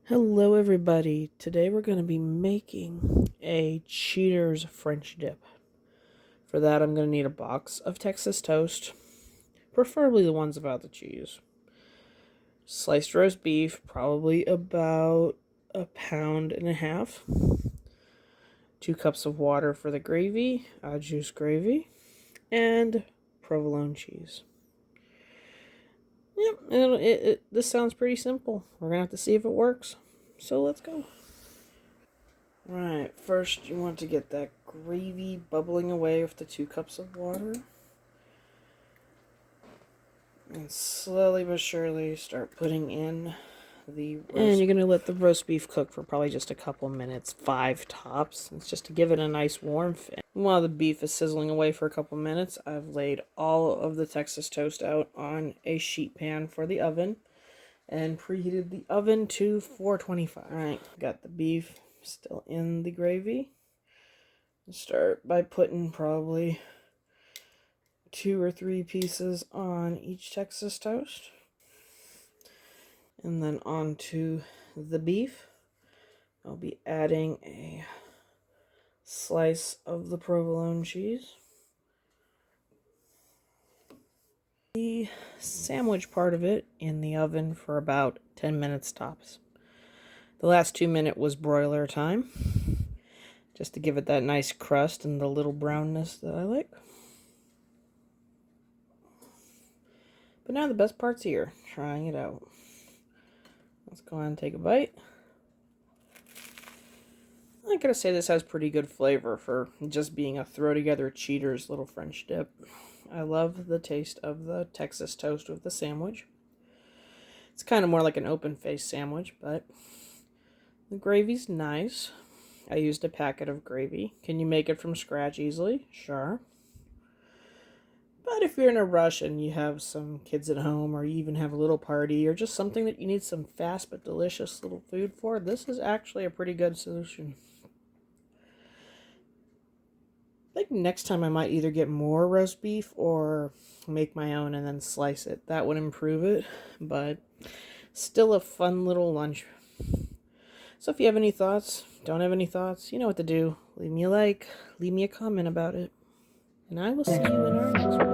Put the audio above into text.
Hello everybody, today we're going to be making a Cheater's French dip. For that I'm going to need a box of Texas toast, preferably the ones without the cheese. Sliced roast beef, probably about 1.5 pounds. 2 cups of water for the gravy, juice gravy, and provolone cheese. Yep, this sounds pretty simple. We're going to have to see if it works. So let's go. Right, first you want to get that gravy bubbling away with the 2 cups of water. And slowly but surely start putting in the roast. And you're going to let the roast beef cook for probably just a couple minutes, 5 tops. It's just to give it a nice warm fit. While the beef is sizzling away for a couple minutes, I've laid all of the Texas toast out on a sheet pan for the oven and preheated the oven to 425. Alright, got the beef still in the gravy. Start by putting probably 2 or 3 pieces on each Texas toast. And then onto the beef, I'll be adding a slice of the provolone cheese. The sandwich part of it in the oven for about 10 minutes tops. The last 2 minutes was broiler time, just to give it that nice crust and the little brownness that I like. But now the best part's here, trying it out. Let's go ahead and take a bite. I gotta say this has pretty good flavor for just being a throw-together Cheater's little French dip. I love the taste of the Texas toast with the sandwich. It's kind of more like an open-faced sandwich, but the gravy's nice. I used a packet of gravy. Can you make it from scratch easily? Sure. But if you're in a rush and you have some kids at home, or you even have a little party, or just something that you need some fast but delicious little food for, this is actually a pretty good solution. I think next time I might either get more roast beef or make my own and then slice it. That would improve it, but still a fun little lunch. So if you have any thoughts, don't have any thoughts, you know what to do. Leave me a like, leave me a comment about it, and I will see you in our next one.